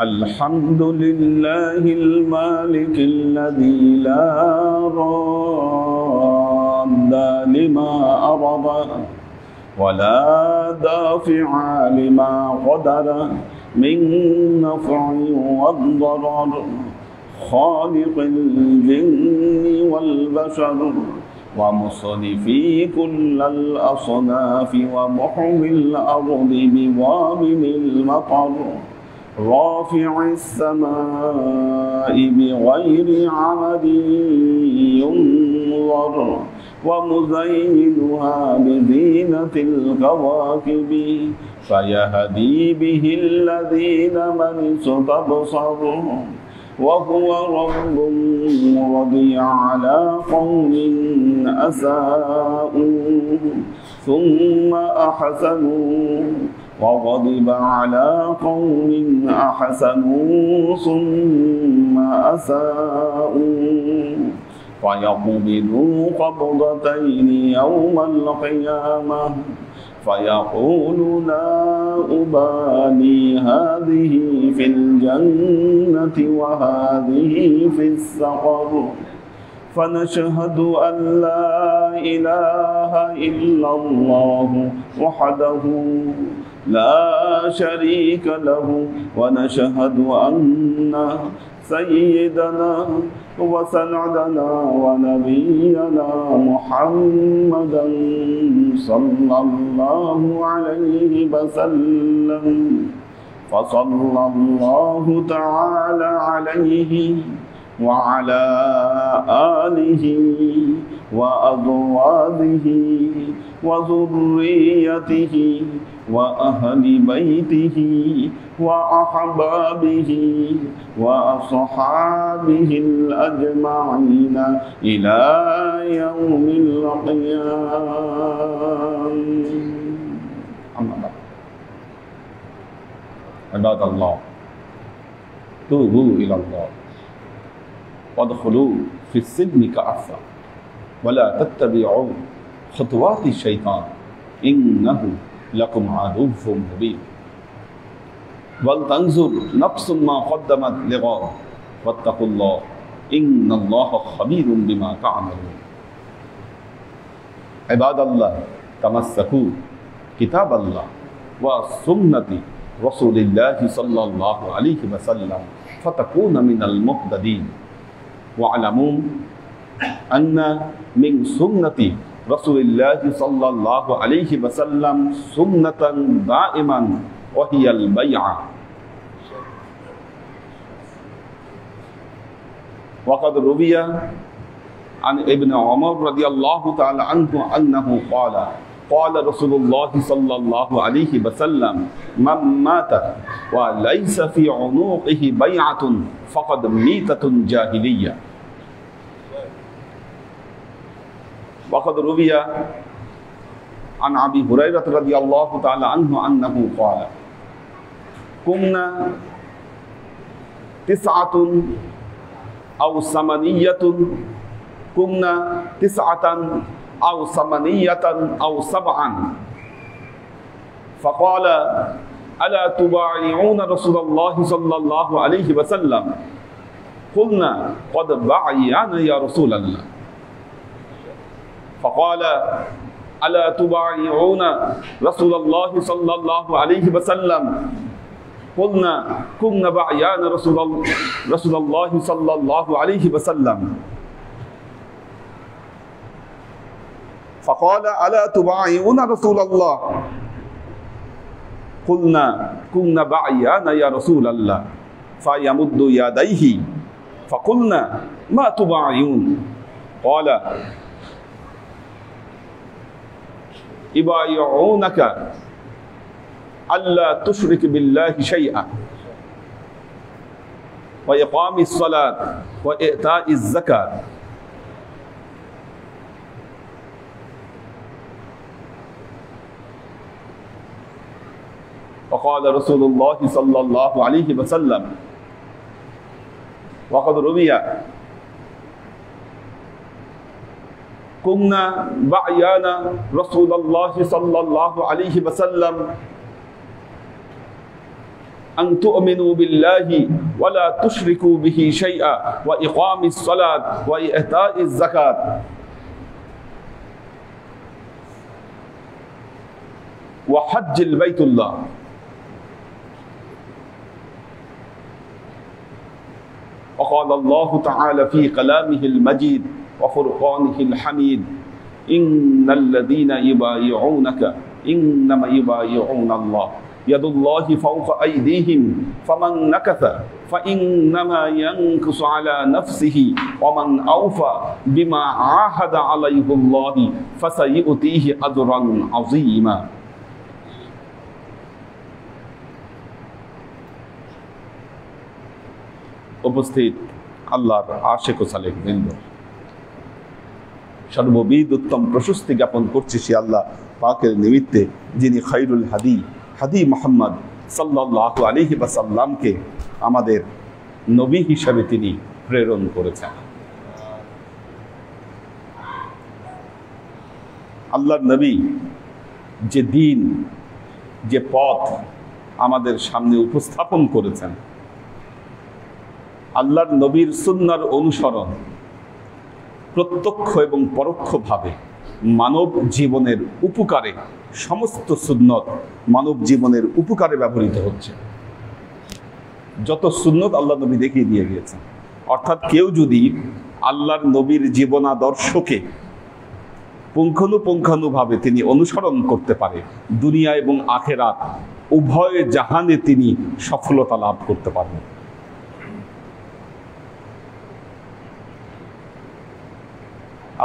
الحمد لله المالك الذي لا راد لما أراد ولا دافع لما قدر من نفع والضرر خالق الجن والبشر ومصرفي كل الأصناف ومحوي الأرض بوابل المطر رافع السماء بغير عمد ينظر ومزينها بزينة الكواكب فيهدي به الذين من استبصر وهو رب رضي على قوم أساءوا ثم أحسنوا وغضب على قوم أحسنوا ثم أساءوا فيقبض قبضتين يوم القيامة فيقول لا أبالي هذه في الجنة وهذه في السقر فنشهد أن لا إله إلا الله وحده لا شريك له ونشهد أن سيدنا وسندنا ونبينا محمدا صلى الله عليه وسلم فصلى الله تعالى عليه وعلى آله وأزواجه وذريته وأهل بيته وأحبابه وأصحابه الأجمعين إلى يوم القيامة. أما بعد عباد الله توبوا إلى الله وادخلوا في السلم كأفا ولا تتبعوا خطوات الشيطان إنه لكم عدو مبين ولتنظر نفس ما قدمت لغد واتقوا الله إن الله خبير بما تعملون. عباد الله تمسكوا كتاب الله وسنة رسول الله صلى الله عليه وسلم فتكون من المهتدين واعلموا أن من سنة رسول الله صلى الله عليه وسلم سنة دائما وهي البيعة وقد روي عن ابن عمر رضي الله تعالى عنه أنه قال رسول الله صلى الله عليه وسلم من مات وليس في عنقه بيعة فقد ميتة جاهلية. وقد روي عن أبي هريرة رضي الله تعالى عنه أنه قال كنا 9 أو 8 كنا 9 أو 8 أو 7 فقال ألا تبايعون رسول الله صلى الله عليه وسلم قلنا قد بايعنا يا رسول الله فقال ألا تبايعون رسول الله صلى الله عليه وسلم قلنا كنا بايعنا رسول الله صلى الله عليه وسلم فقال ألا تبايعون رسول الله قلنا كنا بايعنا يا رسول الله فيمد يديه فقلنا ما تبايعون قال يبايعونك ألا تشرك بالله شيئا وإقام الصلاة وإيتاء الزكاة وقال رسول الله صلى الله عليه وسلم وقد روي كنا بايعنا رسول الله صلى الله عليه وسلم আন তু'মিনু বিল্লাহি ওয়া লা তুশরিকু বিহি শাইআ ওয়া ইকামিস সালাত ওয়া ইতাইজ যাকাত ওয়া হজ্জিল বাইতুল্লাহ। وقال الله تعالى في كلامه المجيد وفرقانه الحميد إن الذين يبايعونك إنما يبايعون الله يد الله فوق أيديهم فمن نكث فإنما ينكث على نفسه ومن أوفى بما عاهد عليه الله فسيؤتيه أجرا عظيما। উপস্থিত আল্লাহর আশিক ও সালেক বৃন্দ, সর্ববিধ উত্তম প্রশস্তি জ্ঞাপন করছি সে আল্লাহ পাকের নিমিত্তে, যিনি খায়রুল হাদি মুহাম্মদ সাল্লাল্লাহু আলাইহি ওয়াসাল্লামকে আমাদের নবী হিসাবে তিনি প্রেরণ করেছেন। আল্লাহর নবী যে দিন, যে পথ আমাদের সামনে উপস্থাপন করেছেন, আল্লাহর নবীর সুন্নাহর অনুসরণ প্রত্যক্ষ এবং পরোক্ষভাবে মানব জীবনের উপকারে, সমস্ত সুন্নত মানব জীবনের উপকারে ব্যবহৃত হচ্ছে। যত সুন্নত আল্লাহ নবী দেখিয়ে দিয়ে গিয়েছেন, অর্থাৎ কেউ যদি আল্লাহর নবীর জীবনাদর্শকে পুঙ্খানুপুঙ্খানুভাবে তিনি অনুসরণ করতে পারে, দুনিয়া এবং আখেরাত উভয় জাহানে তিনি সফলতা লাভ করতে পারবেন।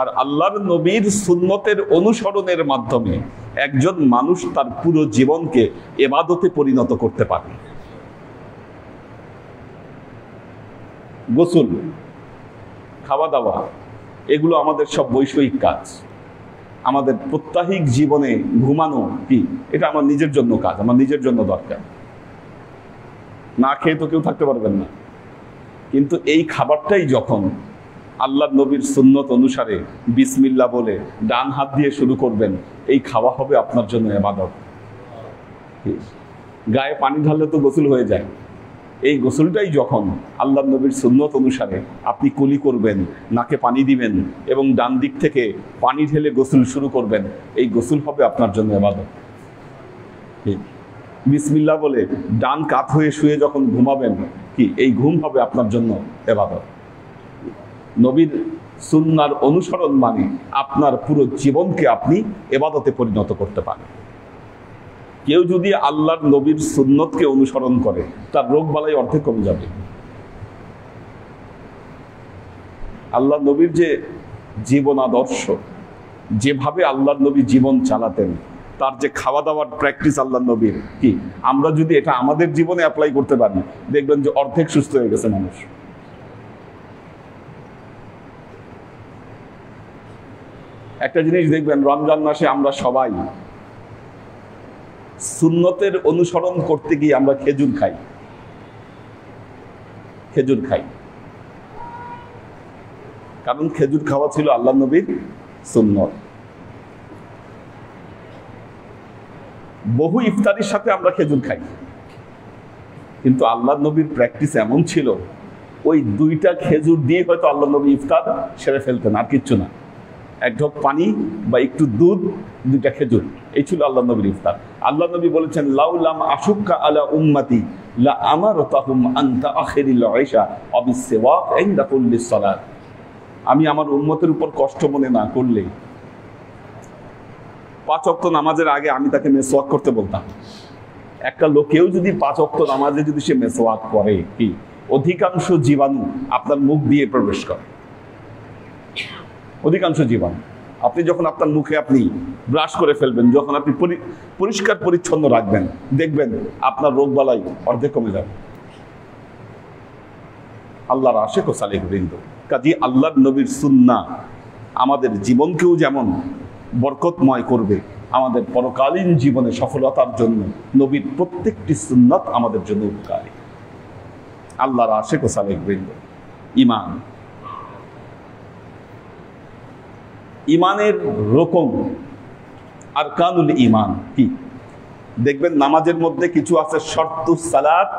আর আল্লাহর নবীর সুন্নতের অনুসরণের মাধ্যমে একজন মানুষ তার পুরো জীবনকে ইবাদতে পরিণত করতে পারে। গোসল, খাওয়া দাওয়া, এগুলো আমাদের সব বৈষয়িক কাজ। আমাদের প্রত্যাহিক জীবনে ঘুমানো কি, এটা আমার নিজের জন্য কাজ, আমার নিজের জন্য দরকার। না খেয়ে তো কেউ থাকতে পারবেন না। কিন্তু এই খাবারটাই যখন আল্লাহর নবীর সুন্নত অনুসারে বিসমিল্লাহ বলে ডান হাত দিয়ে শুরু করবেন, এই খাওয়া হবে আপনার জন্য ইবাদত। গায়ে পানি ঢাললে তো গোসল হয়ে যায়, এই গোসলটাই যখন আল্লাহর নবীর সুন্নত অনুসারে আপনি কুলি করবেন, নাকে পানি দিবেন এবং ডান দিক থেকে পানি ঢেলে গোসল শুরু করবেন, এই গোসল হবে আপনার জন্য ইবাদত। বিসমিল্লাহ বলে ডান কাত হয়ে শুয়ে যখন ঘুমাবেন, কি এই ঘুম হবে আপনার জন্য ইবাদত। নবীর সুন্নাহর অনুসরণ মানে আপনার পুরো জীবনকে আপনি ইবাদতে পরিণত করতে পারেন। কেউ যদি আল্লাহর নবীর সুন্নতকে অনুসরণ করে, তার রোগ বালাই অর্ধেক কমে যাবে। আল্লাহর নবীর যে জীবন আদর্শ, যেভাবে আল্লাহর নবী জীবন চালাতেন, তার যে খাওয়া দাওয়ার প্র্যাকটিস আল্লাহর নবীর, কি আমরা যদি এটা আমাদের জীবনে অ্যাপ্লাই করতে পারি, দেখবেন যে অর্ধেক সুস্থ হয়ে গেছে মানুষ। একটা জিনিস দেখবেন, রমজান মাসে আমরা সবাই সুন্নতের অনুসরণ করতে গিয়ে আমরা খেজুর খাই। কারণ খেজুর খাওয়া ছিল আল্লাহর নবীর সুন্নত। বহু ইফতারির সাথে আমরা খেজুর খাই, কিন্তু আল্লাহর নবীর প্র্যাকটিস এমন ছিল, ওই দুইটা খেজুর দিয়ে হয়তো আল্লাহর নবী ইফতার সেরে ফেলতেন, আর কিচ্ছু না। এক ঢোক পানি বা একটু দুধ, দুইটা খেজুর, এই ছিল আল্লাহ নবীর ইফতার। আল্লাহ নবী বলেছেন, লাউলাম আশুক্কা আলা উম্মতি লা আমারতাহুম আন তাআখিরিল ইশা ওয়া বিসওয়াক ইনদা কুল্লি সালাত। আমি আমার উম্মতের উপর কষ্ট মনে না করলে 5 ওয়াক্ত নামাজের আগে আমি তাকে মেসওয়াক করতে বলতাম। একটা লোকেও যদি 5 ওয়াক্ত নামাজে যদি সে মেসওয়াক করে, কি অধিকাংশ জীবাণু আপনার মুখ দিয়ে প্রবেশ করে। অধিকাংশ জীবাণু আপনি যখন আপনার মুখে আপনি ব্রাশ করে ফেলবেন, যখন আপনি পরিষ্কার পরিচ্ছন্ন রাখবেন, দেখবেন আপনার রোগ বালাই অর্ধেক কমে যাবে। আল্লাহর আশিক ও সালেক বৃন্দ, কাজী আল্লাহর নবীর সুন্নাহ আমাদের জীবনকেও যেমন বরকতময় করবে, আমাদের পরকালীন জীবনে সফলতার জন্য নবীর প্রত্যেকটি সুন্নাত আমাদের জন্য উপকারী। আল্লাহর আশিক ও সালেক বৃন্দ, ঈমান, ঈমানের রকম আরকানুল ঈমান কি? দেখবেন নামাজের মধ্যে কিছু আছে শর্তুস সালাত,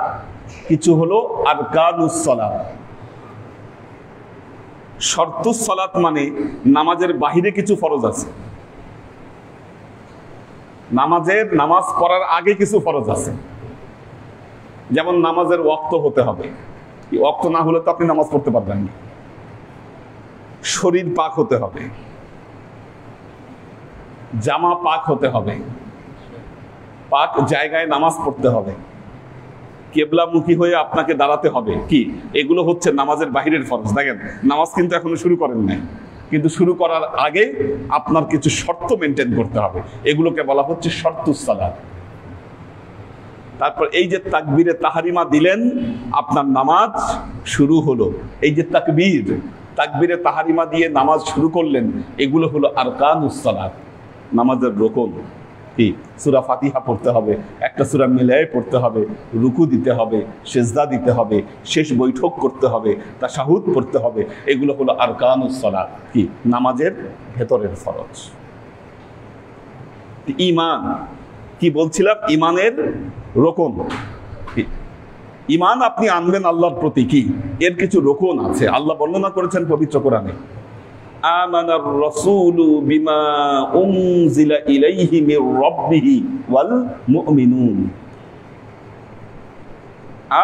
কিছু হলো আরকানুস সালাত। শর্তুস সালাত মানে নামাজের বাহিরে কিছু ফরজ আছে, নামাজ পড়ার আগে কিছু ফরজ আছে। যেমন নামাজের ওয়াক্ত হতে হবে, ওয়াক্ত না হলে তো আপনি নামাজ পড়তে পারবেন না। শরীর পাক হতে হবে, জামা পাক হতে হবে, পাক জায়গায় নামাজ পড়তে হবে, কেবলামুখী হয়ে আপনাকে দাঁড়াতে হবে। কি এগুলো হচ্ছে নামাজের বাহিরের ফরজ। দেখেন নামাজ কিন্তু এখনো শুরু করেন নাই, কিন্তু শুরু করার আগে আপনার কিছু শর্ত মেনটেন করতে হবে, এগুলোকে বলা হচ্ছে শর্তুস সালাত। তারপর এই যে তাকবীরে তাহরিমা দিলেন, আপনার নামাজ শুরু হলো। এই যে তাকবীরে তাহরিমা দিয়ে নামাজ শুরু করলেন, এগুলো হলো আরকানুস সালাত, নামাজের রুকন। কি সূরা ফাতিহা পড়তে হবে, একটা সূরা মিলায়ে পড়তে হবে, রুকু দিতে হবে, সিজদা দিতে হবে, শেষ বৈঠক করতে হবে, তাশাহুদ পড়তে হবে। এগুলো হলো আরকানুস সালাত, কি নামাজের ভেতরের ফরজ। ঈমান কি বলছিলাম, ঈমানের রুকন। ঈমান আপনি আনবেন আল্লাহর প্রতি, কি এর কিছু রুকন আছে, আল্লাহ বর্ণনা করেছেন পবিত্র কোরআনে। আমানার রাসূলু বিমা উনজিলা ইলাইহি মির রাব্বিহি ওয়াল মুমিনুন।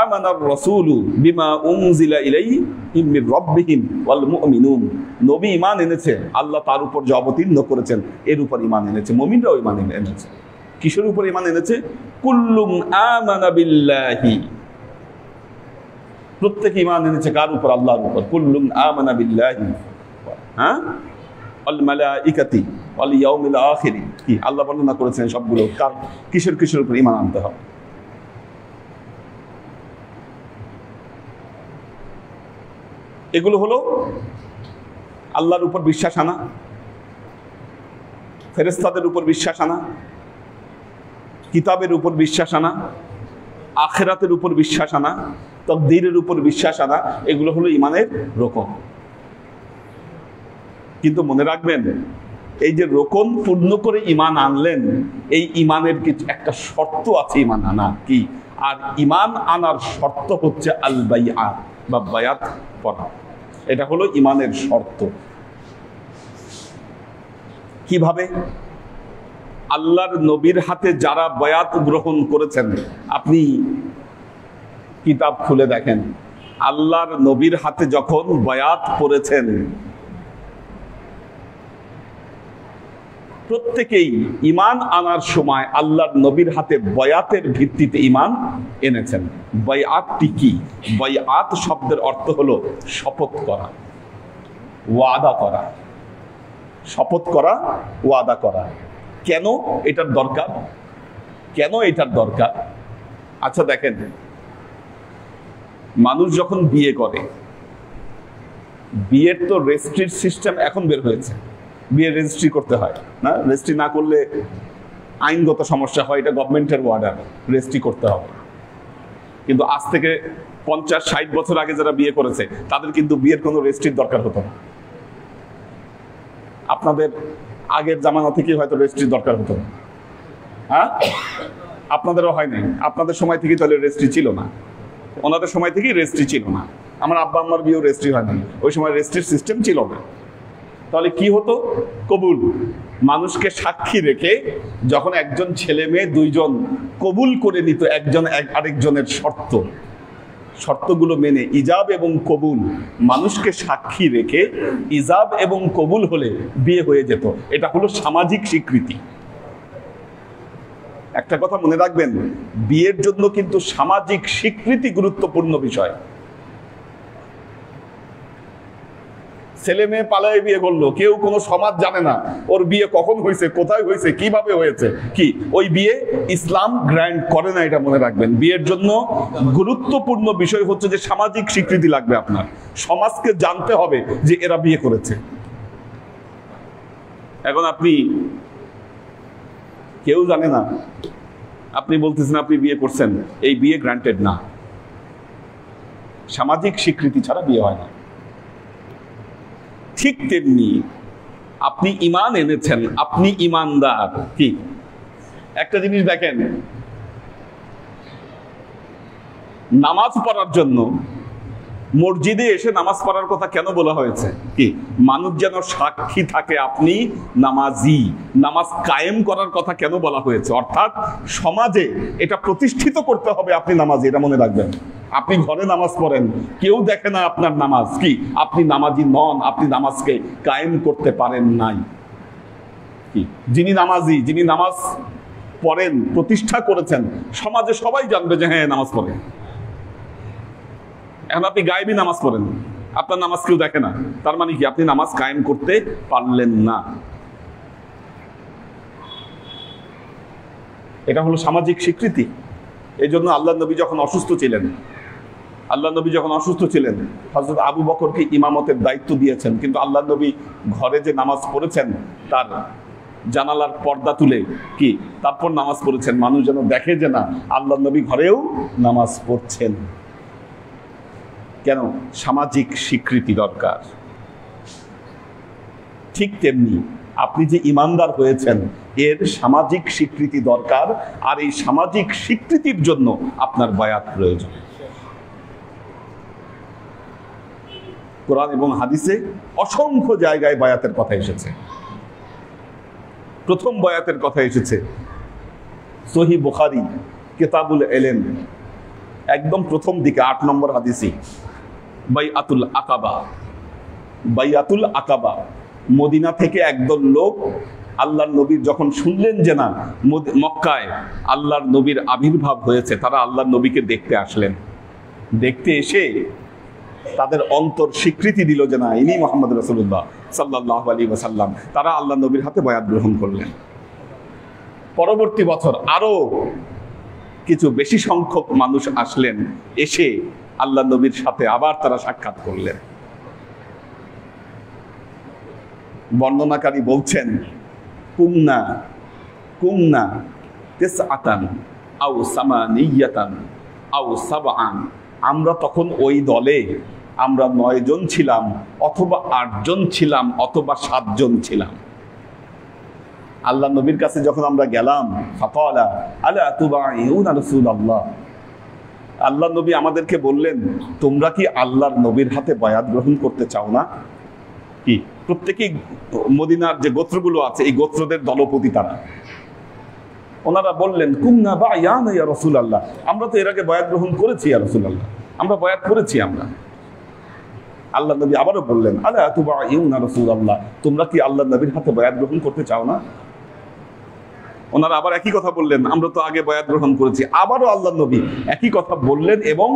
আমানার রাসূলু বিমা উনজিলা ইলাইহি মির রাব্বিহিম ওয়াল মুমিনুন। নবী ঈমান এনেছে, আল্লাহ তার উপর যে অবতীর্ণ করেছেন এর উপর ঈমান এনেছে, মুমিনরাও ঈমান এনেছে। কিসের উপর ঈমান এনেছে? কুল্লুম আমানা বিল্লাহি, প্রত্যেকে ঈমান এনেছে কার উপর? আল্লাহর উপর। কুল্লুম আমানা বিল্লাহি, হ্যাঁ, ওয়াল মালাইকাতি ওয়াল ইয়াউমিল আখির। কি আল্লাহ বর্ণনা করেছেন সবগুলো কার কিসের উপর ঈমান আনতে হবে। এগুলো হলো আল্লাহর উপর বিশ্বাস আনা, ফেরেশতাদের উপর বিশ্বাস আনা, কিতাবের উপর বিশ্বাস আনা, আখিরাতের উপর বিশ্বাস আনা, তাকদীরের উপর বিশ্বাস আনা। এগুলো হলো ঈমানের রুকন। কিন্তু মনে রাখবেন, এই যে রুকন পূর্ণ করে ঈমান আনলেন, এই ঈমানের কিছু একটা শর্ত আছে ঈমান আনা। কি? আর ঈমান আনার শর্ত হচ্ছে আল বাইআত বা বায়াত করা। এটা হলো ঈমানের শর্ত। কিভাবে? আল্লাহর নবীর হাতে যারা বায়াত গ্রহণ করেছেন, আপনি কিতাব খুলে দেখেন, আল্লাহর নবীর হাতে যখন বায়াত করেছেন, প্রত্যেকেই ঈমান আনার সময় আল্লাহর নবীর হাতে বায়াতের ভিত্তিতে ঈমান এনেছেন। বায়াতটি কি? বায়াত শব্দের অর্থ হলো শপথ করা, ওয়াদা করা। শপথ করা, ওয়াদা করা। কেন এটার দরকার? কেন এটার দরকার? আচ্ছা দেখেন, মানুষ যখন বিয়ে করে, বিয়ের তো রেজিস্ট্রির সিস্টেম এখন বের হয়েছে। বিয়ে রেজিস্ট্রি করতে হয় না, রেজিস্ট্রি না করলে আইনগত সমস্যা হয়, এটা গভর্নমেন্টের অর্ডার, রেজিস্ট্রি করতে হবে। কিন্তু আজ থেকে 50-60 বছর আগে যারা বিয়ে করেছে, তাদের কিন্তু বিয়ের কোনো রেজিস্ট্রির দরকার হতো না। আপনাদের আগের জামানা থেকে হয়তো রেজিস্ট্রির দরকার হতো না, হ্যাঁ? আপনাদেরও হয় নাই, আপনাদের সময় থেকে তাহলে রেজিস্ট্রি ছিল না, ওনাদের সময় থেকেই রেজিস্ট্রি ছিল না। আমার আব্বা আম্মার বিয়েও রেজিস্ট্রি হয় না, ওই সময় রেজিস্ট্রির সিস্টেম ছিল না। তাহলে কি হতো? কবুল, মানুষকে সাক্ষী রেখে যখন একজন ছেলে মেয়ে দুইজন কবুল করে নিত একজন আরেকজনের শর্তগুলো মেনে, ইজাব এবং কবুল, মানুষকে সাক্ষী রেখে ইজাব এবং কবুল হলে বিয়ে হয়ে যেত। এটা হলো সামাজিক স্বীকৃতি। একটা কথা মনে রাখবেন, বিয়ের জন্য কিন্তু সামাজিক স্বীকৃতি গুরুত্বপূর্ণ বিষয়। ছেলে মেয়ে পালায় বিয়ে করলো, কেউ কোনো সমাজ জানে না ওর বিয়ে কখন হয়েছে, কোথায় হয়েছে, কিভাবে হয়েছে। কি ওই বিয়ে ইসলাম গ্র্যান্ট করে না, এটা মনে রাখবেন। বিয়ের জন্য গুরুত্বপূর্ণ বিষয় হচ্ছে যে সামাজিক স্বীকৃতি লাগবে। আপনার সমাজকে জানতে হবে যে এরা বিয়ে করেছে। এখন আপনি, কেউ জানে না, আপনি বলতেছেন আপনি বিয়ে করছেন, এই বিয়ে গ্রান্টেড না। সামাজিক স্বীকৃতি ছাড়া বিয়ে হয় না। ঠিক তেমনি আপনি ঈমান এনেছেন, আপনি ঈমানদার, কি একটা জিনিস দেখেন, নামাজ পড়ার জন্য মসজিদে এসে নামাজ পড়ার কথা কেন বলা হয়েছে? কি মানুষ যেন সাক্ষী থাকে আপনি নামাজি। নামাজ কায়েম করার কথা কেন বলা হয়েছে? অর্থাৎ সমাজে এটা প্রতিষ্ঠিত করতে হবে আপনি নামাজি, এটা মনে রাখবেন। আপনি ঘরে নামাজ পড়েন, কেউ দেখে না আপনার নামাজ, কি আপনি নামাজি নন, আপনি নামাজকে কায়েম করতে পারেন নাই। কি যিনি নামাজি, যিনি নামাজ পড়েন, প্রতিষ্ঠা করেছেন, সমাজে সবাই জানবে যে হ্যাঁ নামাজ পড়েন। এখন আপনি গায়েবী নামাজ পড়েন, আপনার নামাজ কেউ দেখে না, তার মানে কি আপনি নামাজ কায়েম করতে পারলেন না। এটা হলো সামাজিক স্বীকৃতি। এই জন্য আল্লাহ নবী যখন অসুস্থ ছিলেন, হযরত আবু বকরকে ইমামতের দায়িত্ব দিয়েছেন, কিন্তু আল্লাহ নবী ঘরে যে নামাজ পড়েছেন তার জানালার পর্দা তুলে কি তারপর নামাজ পড়েছেন, মানুষ যেন দেখে যে না আল্লাহ নবী ঘরেও নামাজ পড়ছেন। কেন? সামাজিক স্বীকৃতি দরকার। ঠিক তেমনি আপনি যে ইমানদার হয়েছেন এর সামাজিক স্বীকৃতি দরকার, আর এই সামাজিক স্বীকৃতির জন্য আপনার বায়াত প্রয়োজন। কোরআন এবং হাদিসে অসংখ্য জায়গায় বায়াতের কথা এসেছে। প্রথম বায়াতের কথা এসেছে সহিহ বুখারী কিতাবুল ইলম, একদম প্রথম দিকে ৮ নম্বর হাদিসে, বাইআতুল আকাবা। মদিনা থেকে একদল লোক আল্লাহর নবীর যখন শুনলেন যে না মক্কায় আল্লাহর নবীর আবির্ভাব হয়েছে, তারা আল্লাহর নবীকে দেখতে আসলেন। দেখতে এসে তাদের অন্তর স্বীকৃতি দিল যে না ইনি মুহাম্মদ রাসূলুল্লাহ সাল্লাল্লাহু আলাইহি ওয়াসাল্লাম। তারা আল্লাহর নবীর হাতে বায়াত গ্রহণ করলেন। পরবর্তী বছর আরো কিছু বেশি সংখ্যক মানুষ আসলেন, এসে আল্লাহ নবীর সাথে আবার তারা সাক্ষাৎ করলেন। বর্ণনাকারী বলছেন কুমনা তিসআতান আও সামানিয়াতান আও সাবআন, আমরা তখন ওই দলে আমরা 9 জন ছিলাম, অথবা 8 জন ছিলাম, অথবা 7 জন ছিলাম। আল্লাহ নবীর কাছে যখন আমরা গেলাম, ফাকালা আলা তুবাইউনা রাসূলুল্লাহ, আল্লাহ নবী আমাদেরকে বললেন তোমরা কি আল্লাহর নবীর হাতে বায়াত গ্রহণ করতে চাও না? কি প্রত্যেকই মদিনার যে গোত্রগুলো আছে এই গোত্রদের দলপতি তারা। ওনারা বললেন কুমনা বায়ানা ইয়া রাসূলুল্লাহ, আমরা তো এর আগে বায়াত গ্রহণ করেছি ইয়া রাসূলুল্লাহ, আমরা বায়াত করেছি আমরা। আল্লাহ নবী আবারও বললেন আলা তুবাইউনা রাসূলুল্লাহ, তোমরা কি আল্লাহর নবীর হাতে বায়াত গ্রহণ করতে চাও না? ওনারা আবার একই কথা বললেন, আমরা তো আগে বায়াত গ্রহণ করেছি। আবারও আল্লাহ নবী একই কথা বললেন এবং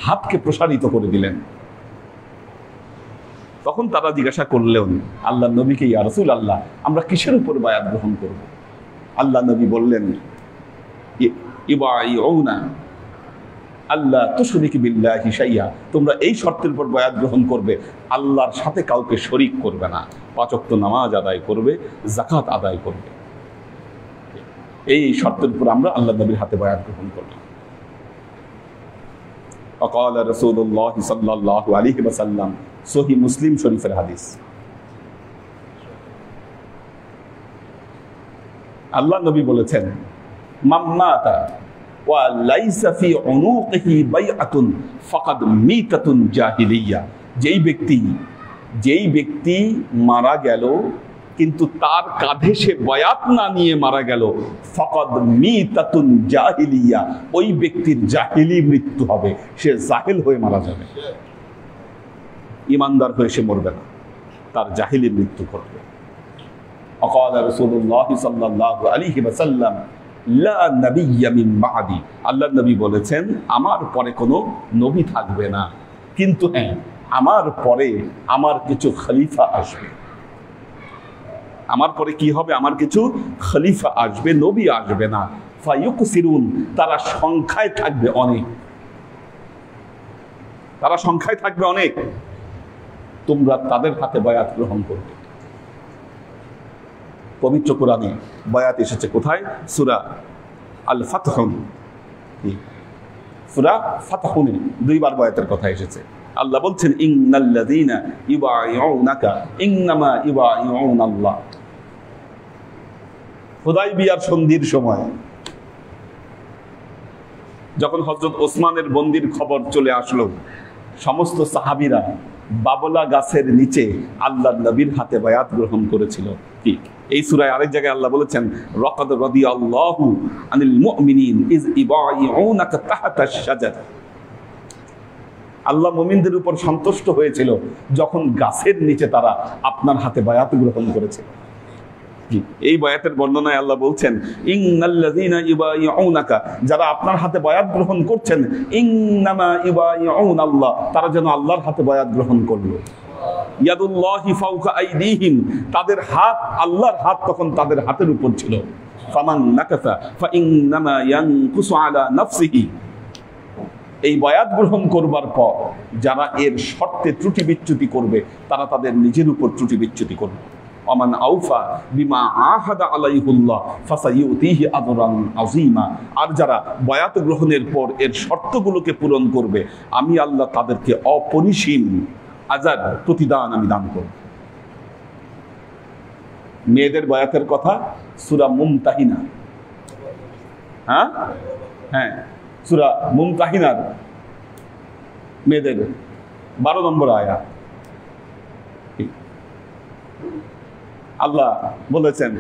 হাতকে প্রসারিত করে দিলেন। তখন তারা জিজ্ঞাসা করলেন আল্লাহ নবীকে ইয়া রাসূলুল্লাহ, আমরা কিসের উপর বায়াত গ্রহণ করব? আল্লাহ নবী বললেন ইবাইউনা আল্লাহ তুশরিক বিল্লাহি শাইআ, তোমরা এই শর্তের উপর বায়াত গ্রহণ করবে আল্লাহর সাথে কাউকে শরীক করবে না, 5 ওয়াক্ত নামাজ আদায় করবে, যাকাত আদায় করবে। এই শর্তের উপর আমরা আল্লাহ নবীর হাতে বায়াত গ্রহণ করলাম। وقال رسول الله صلى الله عليه وسلم, সহিহ মুসলিম শরীফের হাদিস। আল্লাহ নবী বলেছেন মাম্মাতা ওয়া লাইসা ফি উনুকিহি বাইআতুন ফাকাদ মিতাতুন জাহিলিয়া, যেই ব্যক্তি মারা গেল কিন্তু তার কাঁধে সে বায়াত না নিয়ে মারা গেল, ফাকাদ মিতাতুন জাহিলিয়া, ওই ব্যক্তির জাহিলি মৃত্যু হবে, সে জাহিল হয়ে মারা যাবে, ইমানদার হয়ে সে মরবে না, তার জাহিলি মৃত্যু ঘটবে। وقال رسول الله صلى الله عليه وسلم لا نبي من بعدي, আল্লাহর নবী বলেছেন আমার পরে কোনো নবী থাকবে না, কিন্তু হ্যাঁ আমার পরে আমার কিছু খলিফা আসবে। আমার পরে কি হবে? আমার কিছু খলিফা আসবে, নবী আসবে না। ফায়ুকসিরুন, তারা সংখ্যায় থাকবে অনেক, তারা সংখ্যায় থাকবে অনেক, তোমরা তাদের হাতে বায়াত গ্রহণ করবে। পবিত্র কোরআনে বায়াত এসেছে কোথায়? সূরা আল ফাতহ, সূরা ফাতহুনে 2 বার বায়াতের কথা এসেছে। আল্লাহ বলছেন ইন্নাল্লাযীনা ইউবাইউনাকা ইন্নামা ইউবাইউনাল্লাহ। হুদায়বিয়ার সন্ধির সময় যখন হযরত ওসমানের বন্দির খবর চলে আসলো, সমস্ত সাহাবীরা বাবলা গাছের নিচে আল্লাহর নবীর হাতে বায়াত গ্রহণ করেছিল। কি এই সূরায় আরেক জায়গায় আল্লাহ বলেছেন, লাকাদ রাদিয়াল্লাহু আনিল মুমিনিন ইজ ইবাইউনাকা তাহতাশ শাজার। আল্লাহ মুমিনদের উপর সন্তুষ্ট হয়েছিল যখন গাছের নিচে তারা আপনার হাতে বায়াত গ্রহণ করেছে। এই বায়াতের বর্ণনায় আল্লাহ বলছেন, ইন্নাল্লাযীনা ইউবাইউনাকা, যারা আপনার হাতে বায়াত গ্রহণ করছেন, ইন্নামা ইউবাইউনাল্লাহ, তারা যেন আল্লাহর হাতে বায়াত গ্রহণ করলো। ইয়াদুল্লাহি ফাওকা আইদিহিম, তাদের হাত, আল্লাহর হাত তখন তাদের হাতের উপর ছিল। ফামান নাকাসা ফাইন্নামা ইয়ানকুসু আলা নাফসিহি, এই বায়াত গ্রহণ করবার পর যারা এর শর্তে ত্রুটি বিচ্যুতি করবে তারা তাদের নিজের উপর ত্রুটি বিচ্যুতি করবে। ওমান আউফা বিমা আহাদা আলাইহুল্লাহ ফাসাইউতিহি আজরান আযীমা, আর যারা বায়াত গ্রহণের পর এর শর্তগুলোকে পূরণ করবে আমি আল্লাহ তাদেরকে অপরিসীম আজার, প্রতিদান আমি দান করব। মেয়েদের বায়াতের কথা সূরা মুমতাহিনা, হ্যাঁ সূরা মুমতাহিনার মেয়েদের 12 নম্বর আয়াত। আল্লাহ বলেছেন,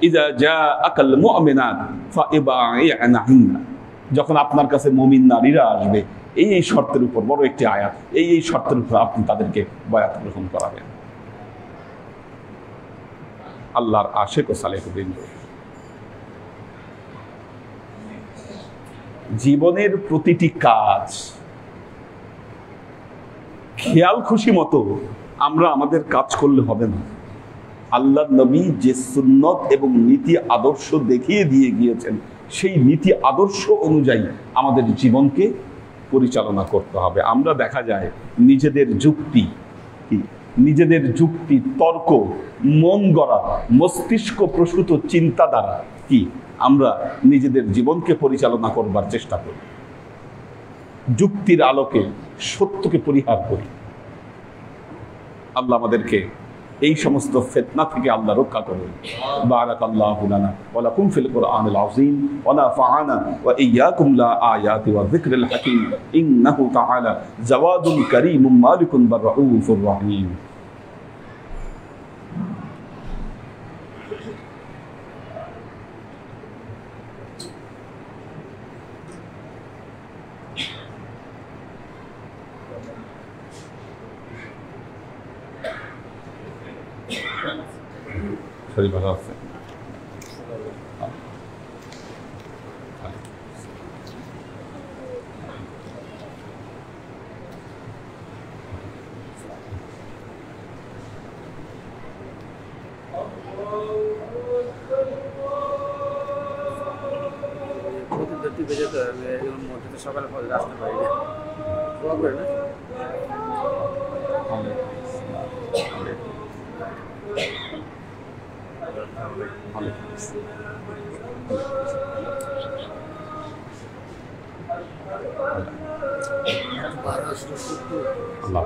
ইযা জাআকাল মুমিনাত ফাইবাই'নাহুন্না, যখন আপনার কাছে মুমিন নারীরা আসবে, এই শর্তের উপর, বড় একটি আয়াত, এই শর্তের উপর আপনি তাদেরকে বায়াত গ্রহণ করাবেন। আল্লাহর আশিক ও সালেহবৃন্দ, জীবনের প্রতিটি কাজ খেয়াল খুশি মতো আমরা আমাদের কাজ করলে হবে না। আল্লাহর নবী যে সুন্নত এবং নীতি আদর্শ দেখিয়ে দিয়ে গিয়েছেন, সেই নীতি আদর্শ অনুযায়ী আমাদের জীবনকে পরিচালনা করতে হবে। আমরা দেখা যায় নিজেদের যুক্তি তর্ক, মন গড়া, মস্তিষ্ক প্রসূত চিন্তা দ্বারা আমরা নিজেদের জীবনকে পরিচালনা করবার চেষ্টা করি। যুক্তির আলোকে সত্যকে পরিহার করি। আল্লাহ আমাদেরকে এই সমস্ত ফিতনা থেকে আল্লাহ রক্ষা করুন। বারাকাল্লাহু লানা ওয়া লাকুম ফিল কুরআনিল আযীম ওয়া নাফা'ানা ওয়া ইয়্যাকুম লা আয়াতি ওয়া যিকরিল হাকীম ইন্নাহু তাআলা জাওয়াদুন কারীমুম মালিকুন বাররাউফুর রহিম। শরীর ভালো আছে? সকালে আসতে পারি না, আল্লাহ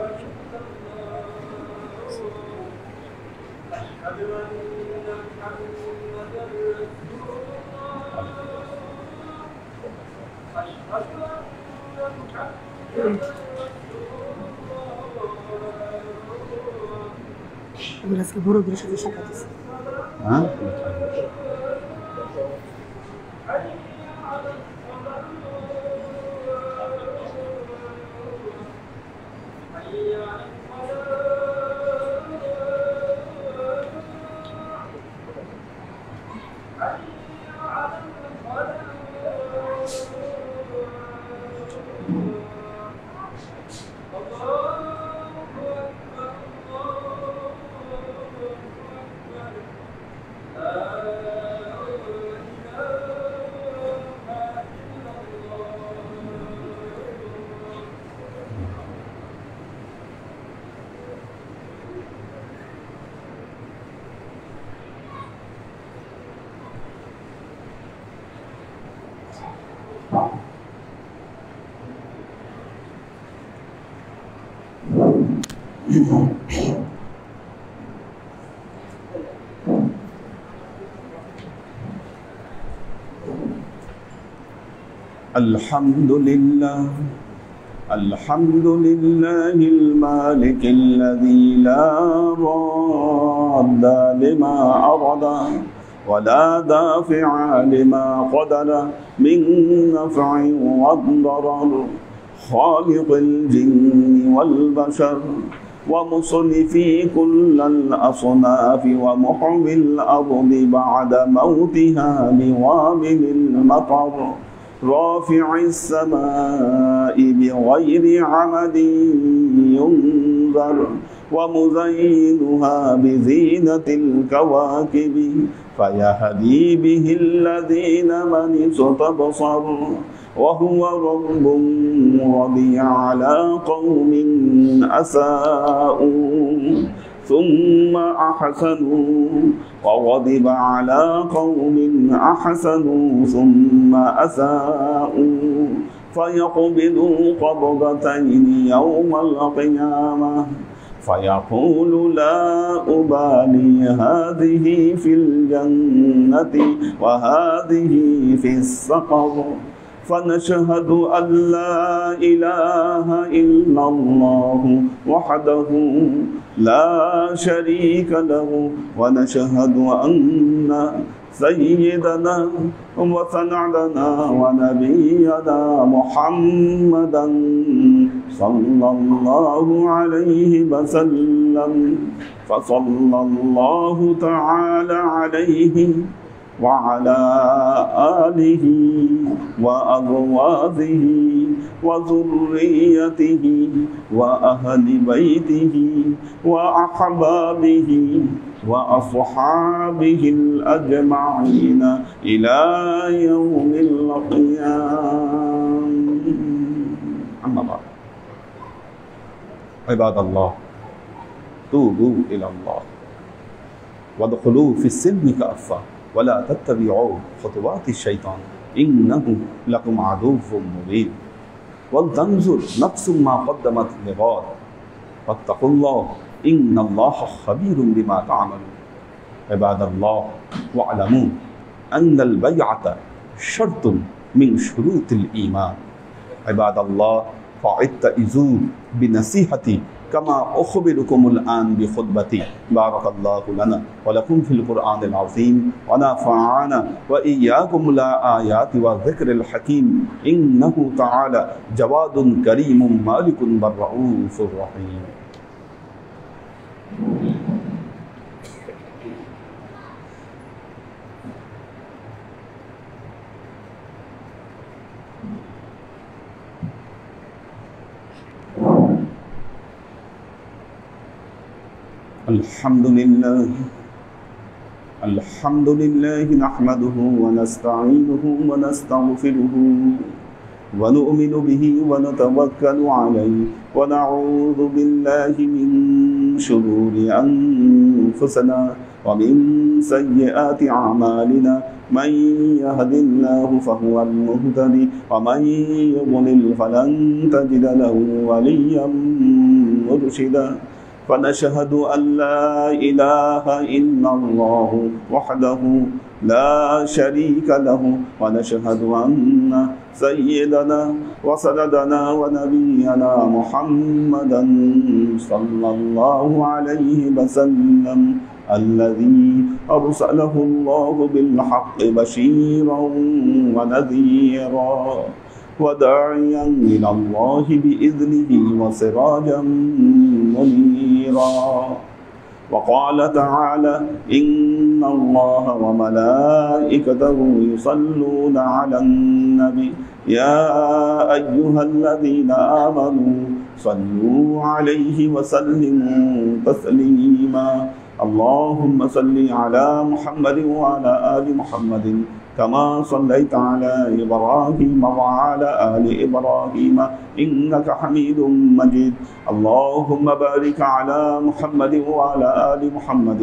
আজকে বড়দের সাথে সাক্ষাৎ দিচ্ছি। الحمد لله المالك الذي لا راد لما أراد ولا دافع لما قدر من نفع وضرر خالق الجن والبشر ومصنفي كل الأصناف ومحوي الأرض بعد موتها بوابل المطر رافع السماء بغير عمد ينذر ومزينها بزينة الكواكب فيهدي به الذين من استبصر وهو رب رضي على قوم أساءوا ثم أحسنوا وغضب على قوم أحسنوا ثم أساءوا فيقبل قبضتين يوم القيامة فيقول لا أبالي هذه في الجنة وهذه في السقر فنشهد أن لا إله إلا الله وحده لا شريك له ونشهد أن سيدنا وسندنا ونبينا محمدا صلى الله عليه وسلم فصلى الله تعالى عليه وعلى آله وأزواجه وذريته وأهل بيته وأحبابه وأصحابه الأجمعين إلى يوم القيامة. أما بعد عباد الله توبوا إلى الله وادخلوا في السلم كافة ولا تتبعوا خطوات الشيطان إنه لكم عدو مبين ولتنظر نفس ما قدمت لغد واتقوا الله إن الله خبير بما تعملون. عباد الله واعلموا أن البيعة شرط من شروط الإيمان. عباد الله فاعتزوا بنصيحتي كما أخبركم الآن بخطبتي. بارك الله لنا ولكم في القرآن العظيم ونفعنا وإياكم الآيات والذكر الحكيم إنه تعالى جواد كريم مالك بالرؤوف الرحيم. الحمد لله نحمده ونستعينه ونستغفره ونؤمن به ونتوكل عليه ونعوذ بالله من شرور أنفسنا ومن سيئات أعمالنا من يهد الله فهو المهتدي ومن يضلل فلن تجد له وليا مرشدا فنشهد أن لا إله إلا الله وحده لا شريك له ونشهد أن سيدنا وسندنا ونبينا محمدا صلى الله عليه وسلم الذي أرسله الله بالحق بشيرا ونذيرا وداعيا إلى الله بإذنه وسراجا منيرا. وقال تعالى إن الله وملائكته يصلون على النبي يا أيها الذين آمنوا صلوا عليه وسلموا تسليما. اللهم صل على محمد وعلى آل محمد كما صليت على إبراهيم وعلى آل إبراهيم إنك حميد مجيد. اللهم بارك على محمد وعلى آل محمد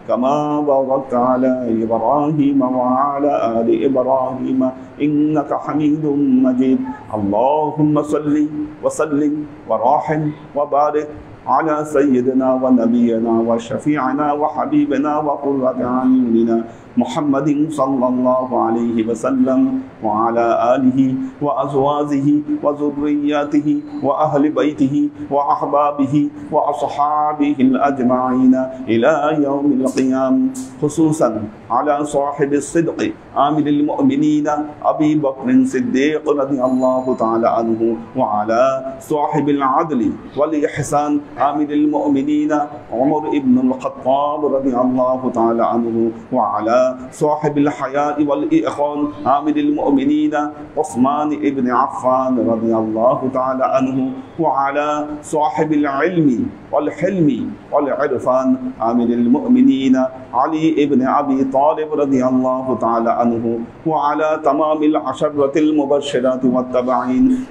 كما باركت على إبراهيم وعلى آل إبراهيم إنك حميد مجيد. اللهم صل وسلم وراحم وبارك على سيدنا ونبينا وشفيعنا وحبيبنا وقرة أعيننا محمد صلى الله عليه وسلم وعلى آله وأزواجه وذرياته وأهل بيته وأحبابه وأصحابه الأجمعين إلى يوم القيامة، خصوصا على صاحب الصدق آمر المؤمنين أبي بكر الصديق رضي الله تعالى عنه، وعلى صاحب العدل والإحسان آمر المؤمنين عمر بن الخطاب رضي الله تعالى عنه، وعلى صاحب الحياء والإخوان آمر المؤمنين عثمان بن عفان رضي الله تعالى عنه، وعلى صاحب العلم والحلم والعرفان آمر المؤمنين علي بن أبي طالب رضي الله تعالى عنه، وعلى تمام العشرة المبشرات والتابعين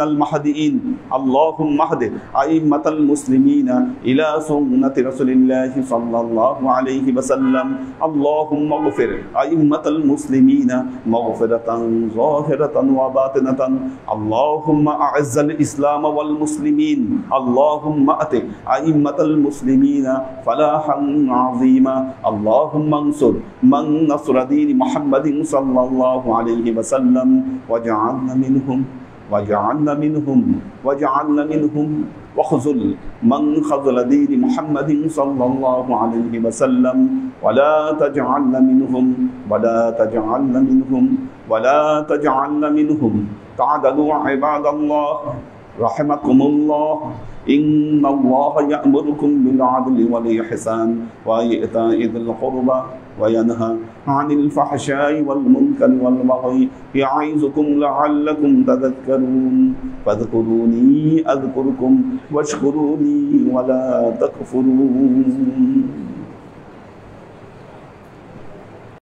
المهديين. اللهم اهد أئمة المسلمين إلى سنة رسول الله صلى الله عليه وسلم. اللهم اغفر أئمة المسلمين مغفرة ظاهرة وباطنة. اللهم أعز الإسلام والمسلمين. اللهم أت أئمة المسلمين فلاحا عظيما. اللهم انصر من نصر دين محمد صلى الله عليه وسلم واجعلنا منهم وخذل من خذل دين محمد صلى الله عليه وسلم ولا تجعلنا منهم. تعالوا عباد الله رحمكم الله. إن الله يأمركم بالعدل والإحسان وإيتاء ذي القربى وينهى عن الفحشاء والمنكر والبغي يعظكم لعلكم تذكرون. فاذكروني أذكركم واشكروني ولا تكفرون.